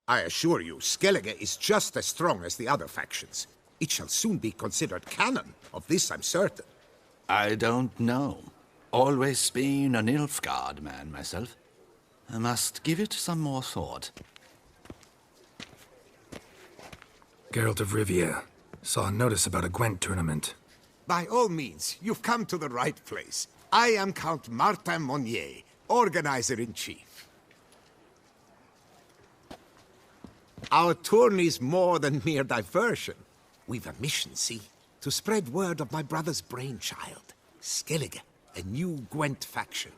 I assure you, Skellige is just as strong as the other factions. It shall soon be considered canon. Of this I'm certain. I don't know. Always been a Nilfgaard man myself. I must give it some more thought. Geralt of Rivia. Saw a notice about a Gwent tournament. By all means, you've come to the right place. I am Count Martin Monnier, Organizer-in-Chief. Our tourney's more than mere diversion. We've a mission, see? To spread word of my brother's brainchild, Skellige, a new Gwent faction.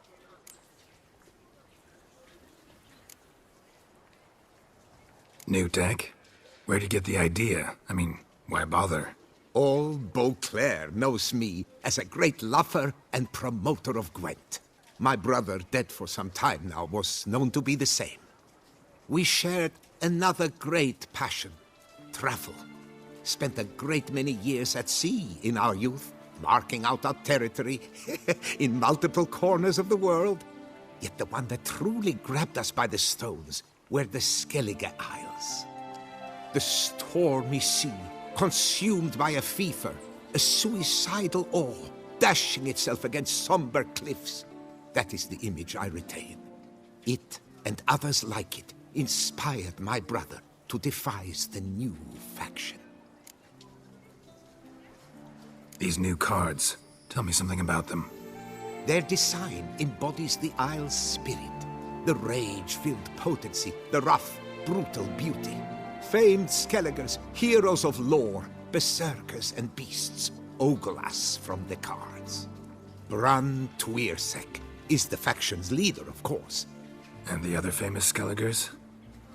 New deck? Where'd you get the idea? I mean, why bother? All Beauclair knows me as a great lover and promoter of Gwent. My brother, dead for some time now, was known to be the same. We shared another great passion, travel. Spent a great many years at sea in our youth, marking out our territory in multiple corners of the world. Yet the one that truly grabbed us by the stones were the Skellige Isles. The stormy sea, consumed by a fever, a suicidal awe, dashing itself against somber cliffs. That is the image I retain. It, and others like it, inspired my brother to devise the new faction. These new cards, tell me something about them. Their design embodies the Isle's spirit, the rage-filled potency, the rough, brutal beauty. Famed Skelligers, heroes of lore, berserkers and beasts, ogle us from the cards. Bran Tuirsek is the faction's leader, of course. And the other famous Skelligers?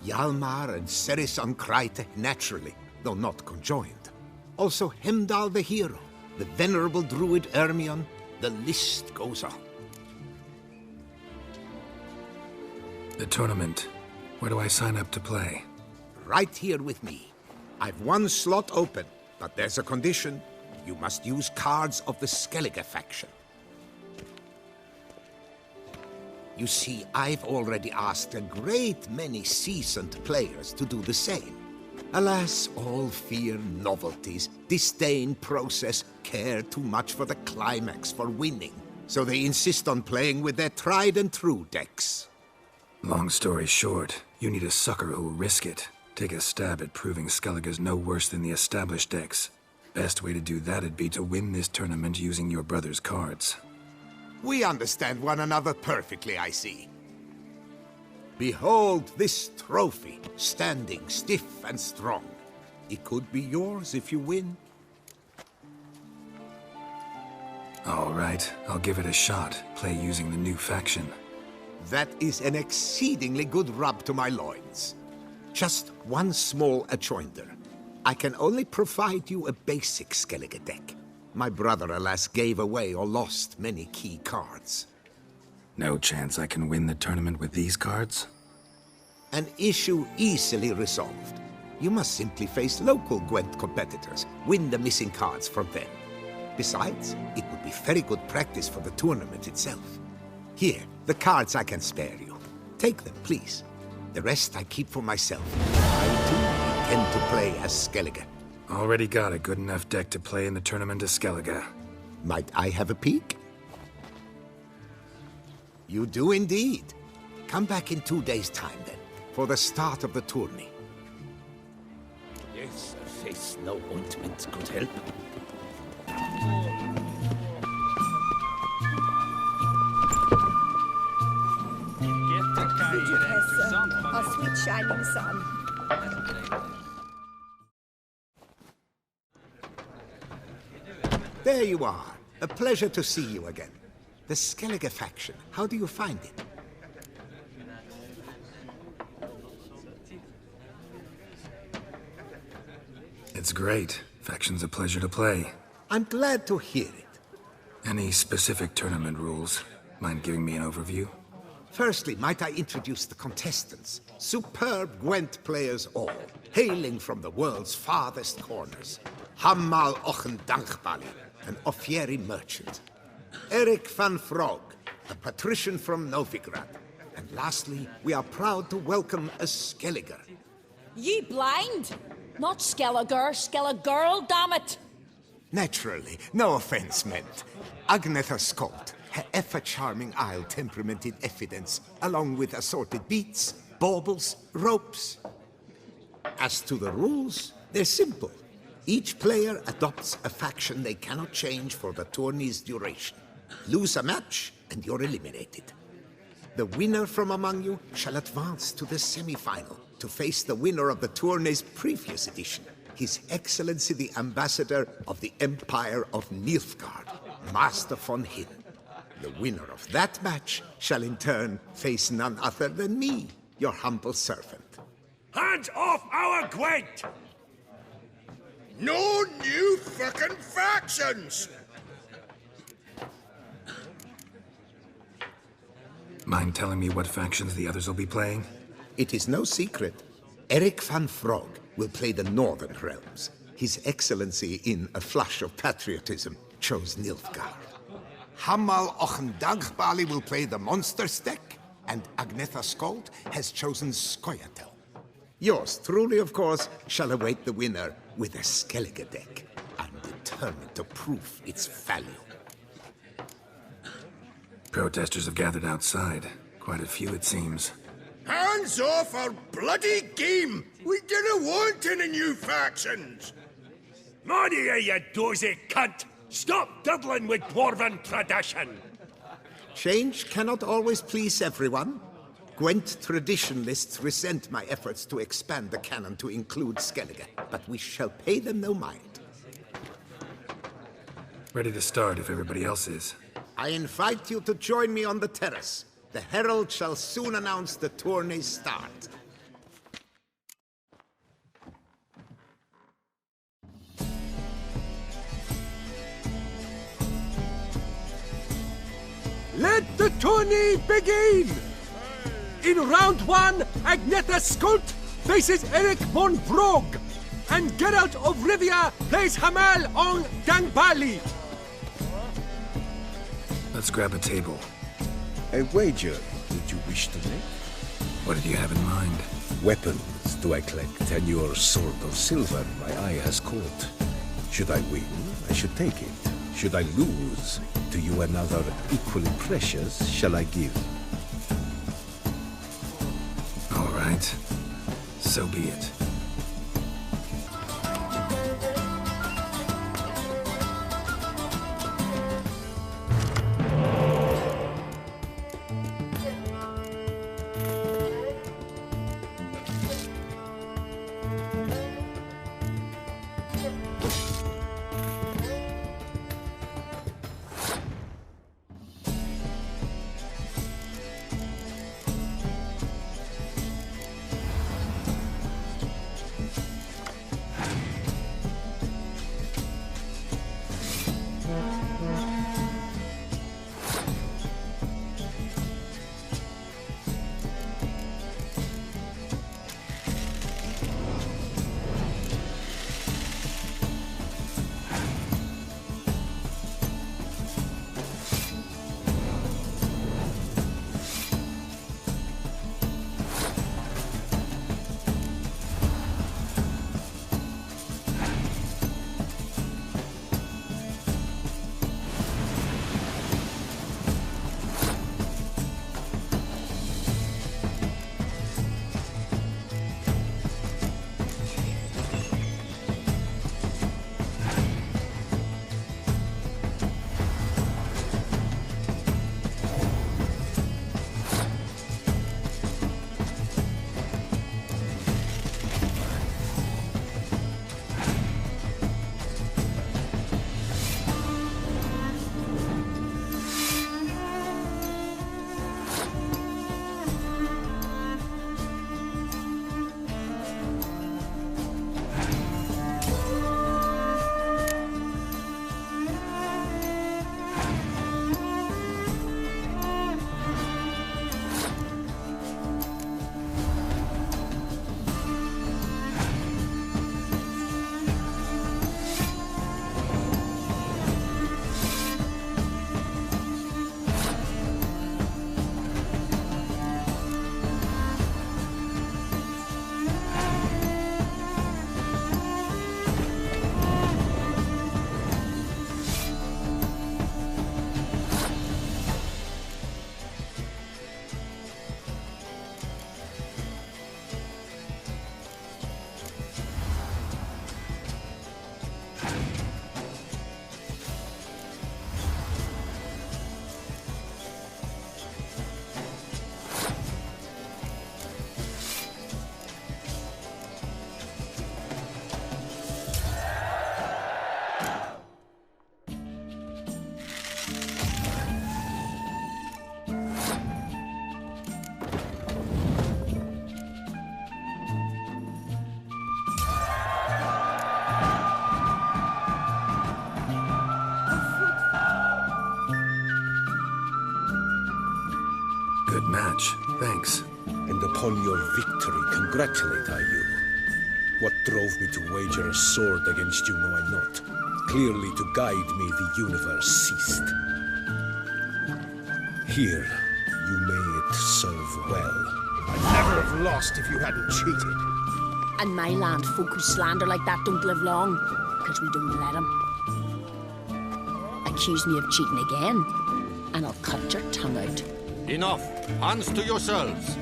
Hjalmar and Cerison Kreite, naturally, though not conjoined. Also Hemdall the hero, the venerable druid Ermion, the list goes on. The tournament. Where do I sign up to play? Right here with me. I've one slot open, but there's a condition. You must use cards of the Skellige faction. You see, I've already asked a great many seasoned players to do the same. Alas, all fear novelties, disdain process, care too much for the climax, for winning. So they insist on playing with their tried and true decks. Long story short, you need a sucker who'll risk it. Take a stab at proving Skellige's no worse than the established decks. Best way to do that'd be to win this tournament using your brother's cards. We understand one another perfectly, I see. Behold this trophy, standing stiff and strong. It could be yours if you win. All right, I'll give it a shot. Play using the new faction. That is an exceedingly good rub to my loins. Just one small adjoinder. I can only provide you a basic Skellige deck. My brother, alas, gave away or lost many key cards. No chance I can win the tournament with these cards? An issue easily resolved. You must simply face local Gwent competitors, win the missing cards from them. Besides, it would be very good practice for the tournament itself. Here, the cards I can spare you. Take them, please. The rest I keep for myself. I, too, intend to play as Skellige. Already got a good enough deck to play in the tournament of Skellige. Might I have a peek? You do indeed. Come back in 2 days' time, then, for the start of the tourney. Yes, a face no ointment could help. Our sweet shining sun. There you are. A pleasure to see you again. The Skellige faction, how do you find it? It's great. Faction's a pleasure to play. I'm glad to hear it. Any specific tournament rules? Mind giving me an overview? Firstly, might I introduce the contestants? Superb Gwent players all, hailing from the world's farthest corners. Hammal Ochen Dankbali, an Offieri merchant. Eric van Frog, a patrician from Novigrad. And lastly, we are proud to welcome a Skelliger, You blind? Not Skellige, damn it! Naturally, no offense meant. Agnetha Skolt, her ever-charming isle temperamented evidence, along with assorted beats, baubles, ropes. As to the rules, they're simple. Each player adopts a faction they cannot change for the tourney's duration. Lose a match, and you're eliminated. The winner from among you shall advance to the semi-final to face the winner of the tourney's previous edition, His Excellency the Ambassador of the Empire of Nilfgaard, Master von Hin. The winner of that match shall in turn face none other than me, your humble servant. Hands off our Gwent! No new fucking factions! Mind telling me what factions the others will be playing? It is no secret. Eric van Frog will play the Northern Realms. His Excellency, in a flush of patriotism, chose Nilfgaard. Hamal Ochendagbali will play the Monster Deck, and Agnetha Skolt has chosen Skoyatel. Yours truly, of course, shall await the winner with a Skellige deck. I'm determined to prove its value. Protesters have gathered outside. Quite a few, it seems. Hands off our bloody game! We didn't want any new factions! Money, you dozy cunt! Stop diddling with dwarven tradition! Change cannot always please everyone. Gwent traditionalists resent my efforts to expand the canon to include Skellige, but we shall pay them no mind. Ready to start if everybody else is. I invite you to join me on the terrace. The herald shall soon announce the tourney's start. Let the tourney begin! In round one, Agnetha Skolt faces Eric von Brog, and Geralt of Rivia plays Hamal on Dangbali. Let's grab a table. A wager that you wish to make? What did you have in mind? Weapons do I collect, and your sword of silver my eye has caught. Should I win, I should take it. Should I lose, to you another equally precious shall I give. All right. So be it. Thanks. And upon your victory congratulate I you. What drove me to wager a sword against you know I not. Clearly to guide me the universe ceased. Here, you may it serve well. I'd never have lost if you hadn't cheated. And my land folk who slander like that don't live long, because we don't let them. Accuse me of cheating again, and I'll cut your tongue out. Enough. Hands to yourselves.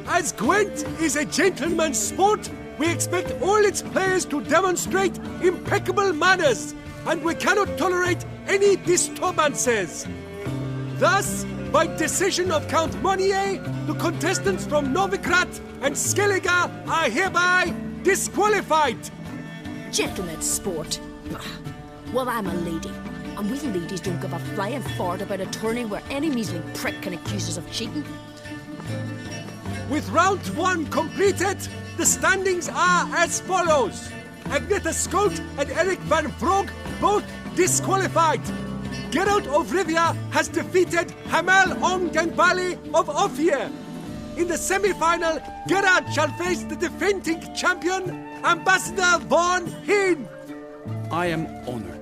As Gwent is a gentleman's sport, we expect all its players to demonstrate impeccable manners, and we cannot tolerate any disturbances. Thus, by decision of Count Monnier, the contestants from Novigrad and Skellige are hereby disqualified. Gentlemen's sport. Well, I'm a lady, and we ladies don't give a flying fart about a tourney where any measly prick can accuse us of cheating. With round 1 completed, the standings are as follows. Agneta Skolt and Eric van Vrog both disqualified. Geralt of Rivia has defeated Hamel Ong den Valley of Ophir. In the semi-final, Gerard shall face the defending champion, Ambassador Von Heen. I am honored.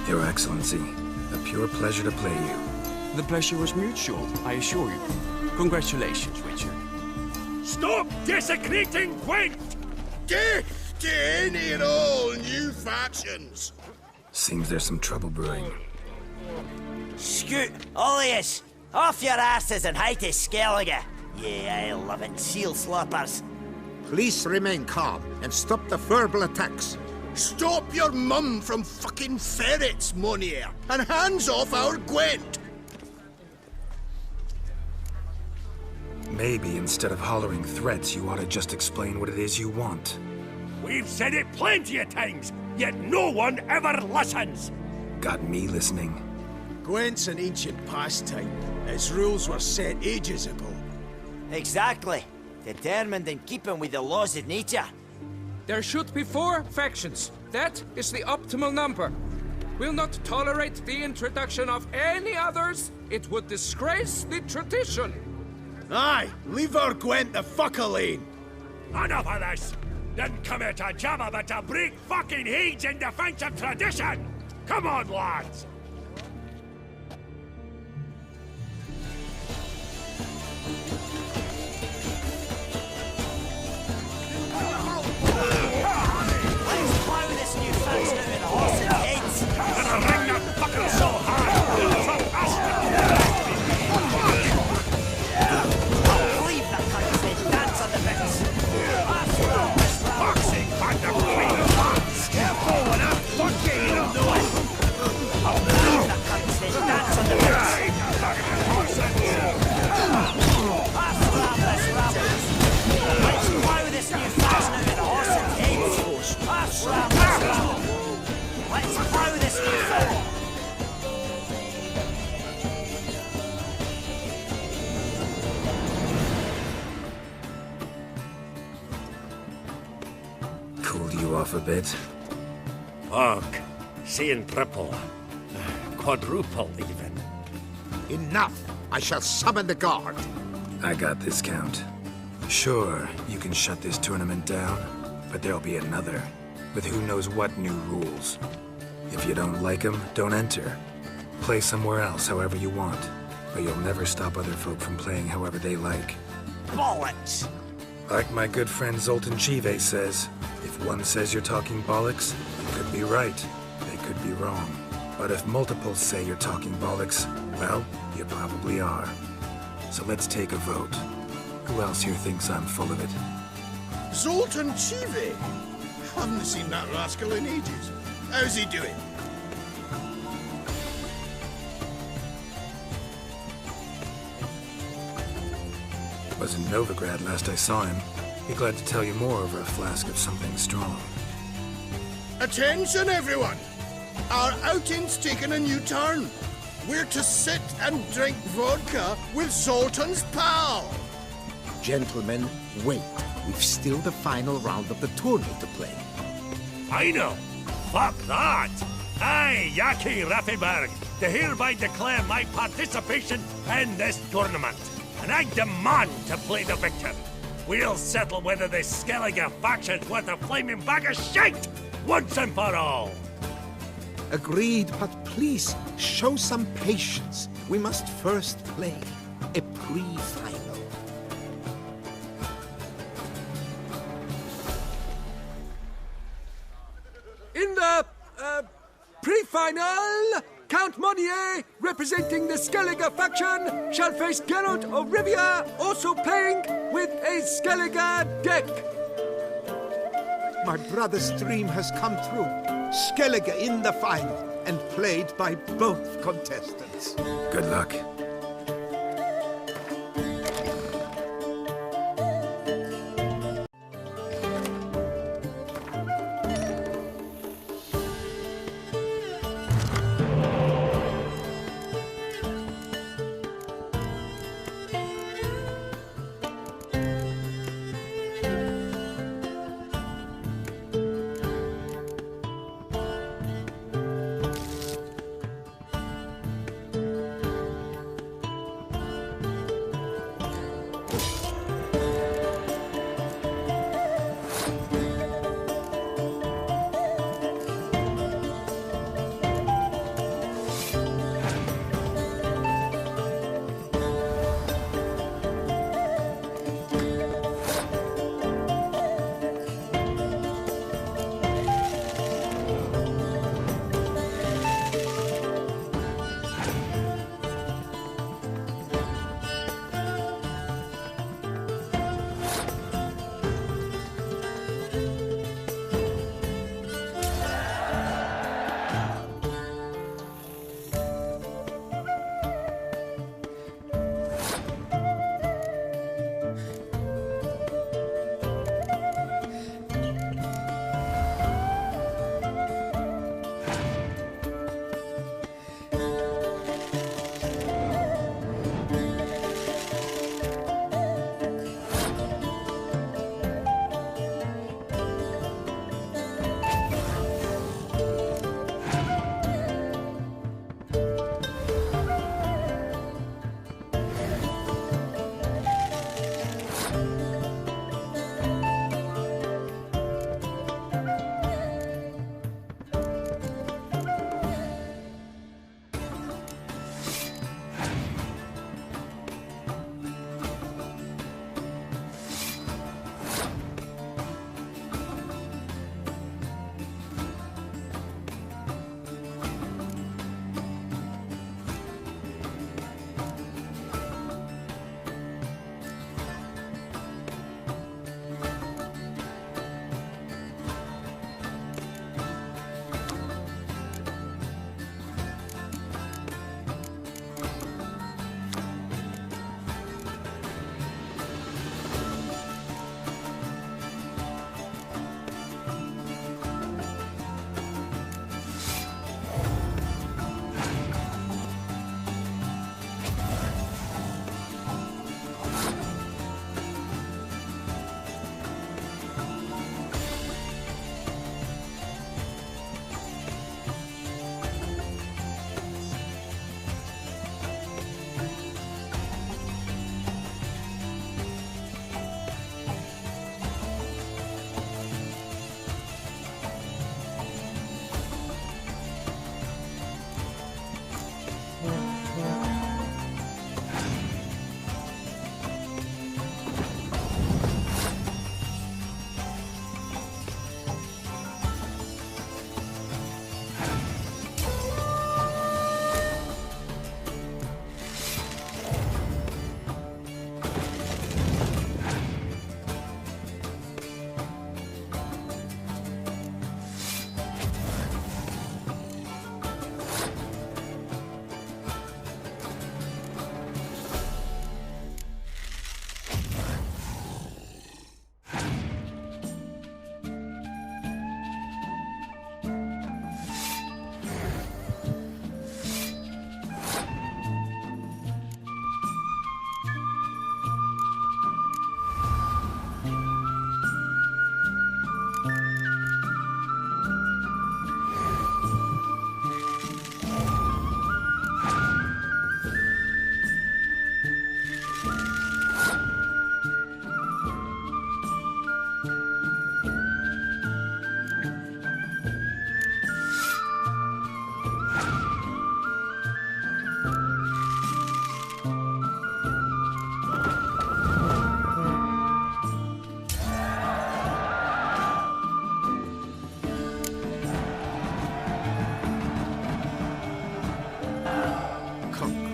Your Excellency, a pure pleasure to play you. The pleasure was mutual, I assure you. Congratulations, Richard. Stop desecrating Gwent! Death to any and all new factions! Seems there's some trouble brewing. Scoot, all of yous! Off your asses and hie to Skellige, ye eye-loving seal sloppers. Please remain calm and stop the verbal attacks. Stop your mum from fucking ferrets, Monnier, and hands off our Gwent! Maybe instead of hollering threats, you ought to just explain what it is you want. We We've said it plenty of times, yet no one ever listens. Got me listening. Gwent's an ancient pastime. Its rules were set ages ago. Exactly. Determined in keeping with the laws of nature. There should be 4 factions. That is the optimal number. We'll not tolerate the introduction of any others. It would disgrace the tradition. Aye, leave our Gwent the fuck alone. Enough of this! Didn't come here to jabber, but to break fucking heads in defense of tradition! Come on, lads! Let's plow this new faction out with horses' heads! Gonna ring that fucker so hard! From us! I'll leave the cunts and dance on the bits! Boxing on the queen! Careful when I fuck you, you don't know it. I'll leave the cunts and dance on the bits! Let's plow this new faction out with horses' heads! Let's plow this new faction! Cooled you off a bit? Fuck. Seeing triple. Quadruple, even. Enough! I shall summon the guard. I got this, Count. Sure, you can shut this tournament down, but there'll be another, with who knows what new rules. If you don't like them, don't enter. Play somewhere else however you want, but you'll never stop other folk from playing however they like. Bollocks! Like my good friend Zoltan Chive says, if one says you're talking bollocks, you could be right, they could be wrong. But if multiples say you're talking bollocks, well, you probably are. So let's take a vote. Who else here thinks I'm full of it? Zoltan Chive? Haven't seen that rascal in ages. How's he doing? Was in Novigrad last I saw him. Be glad to tell you more over a flask of something strong. Attention, everyone! Our outing's taken a new turn. We're to sit and drink vodka with Zoltan's pal. Gentlemen, wait. We've still the final round of the tournament to play. Final? Fuck that! I, Yaki Raffenberg, to hereby declare my participation in this tournament. And I demand to play the victor. We'll settle whether this skellige faction's worth a flaming bag of shite! Once and for all! Agreed, but please, show some patience. We must first play a pre-final. In the, pre-final, Count Monnier, representing the skellige faction, shall face Geralt of Rivia, also playing with a skellige deck. My brother's dream has come true. Skellige in the final, and played by both contestants. Good luck.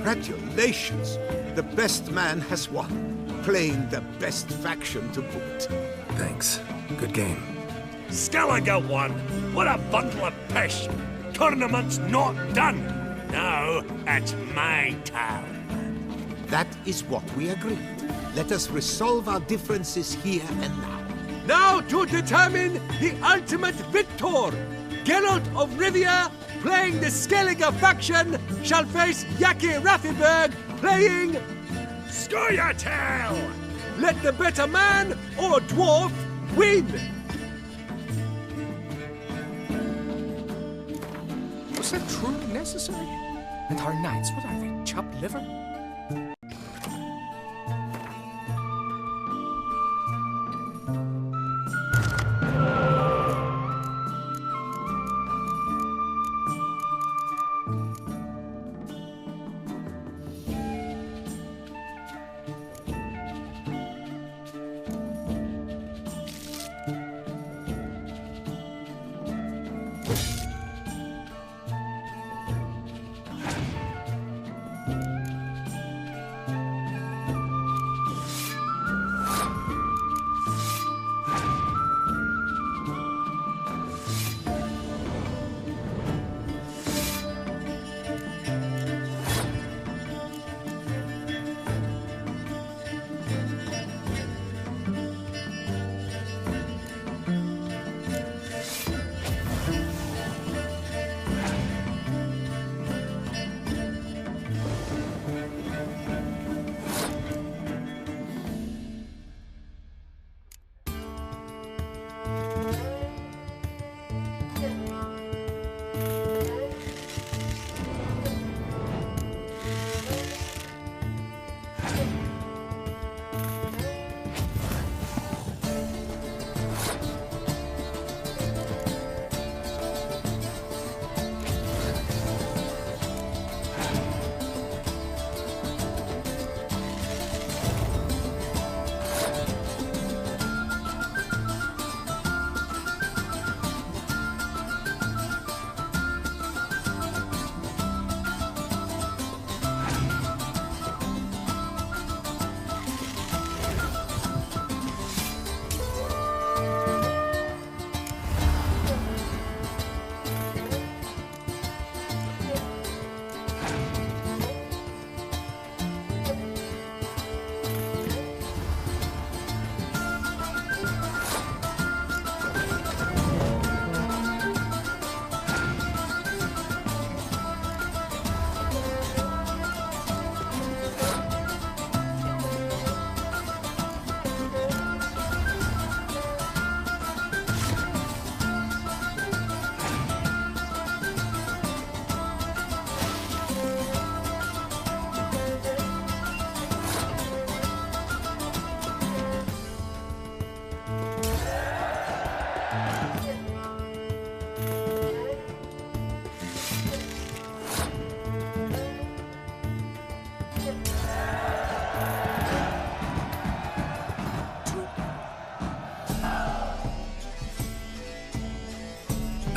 Congratulations! The best man has won, playing the best faction to boot. Thanks. Good game. Skellige won! What a bundle of pish! Tournament's not done! Now it's my turn. That is what we agreed. Let us resolve our differences here and now. Now to determine the ultimate victor! Geralt of Rivia, playing the Skellige faction, shall face Yaki Raffiberg, playing... Scoia'tail! Let the better man, or dwarf, win! Was that truly necessary? And our knights, what are they, chopped liver?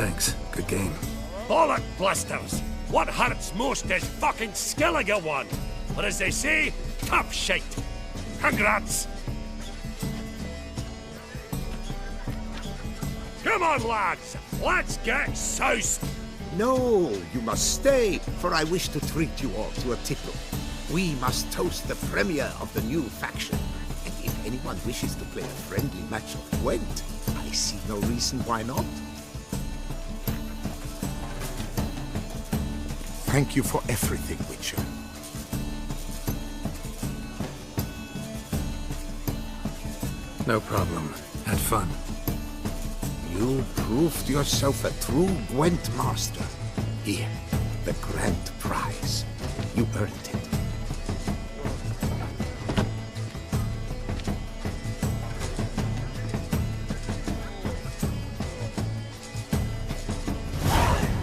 Thanks. Good game. Bollock blisters! What hurts most is fucking Skellige won. But as they say, tough shite. Congrats! Come on, lads! Let's get soused! No, you must stay, for I wish to treat you all to a tickle. We must toast the premier of the new faction. And if anyone wishes to play a friendly match of Gwent, I see no reason why not. Thank you for everything, Witcher. No problem. Had fun. You proved yourself a true Gwent master. Here, the grand prize. You earned it.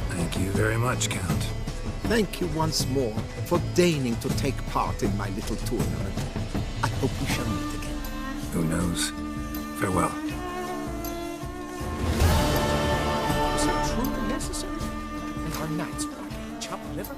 Thank you very much, Count. Thank you once more for deigning to take part in my little tournament. I hope we shall meet again. Who knows? Farewell. Was it truly necessary? And our knights were like chopped liver?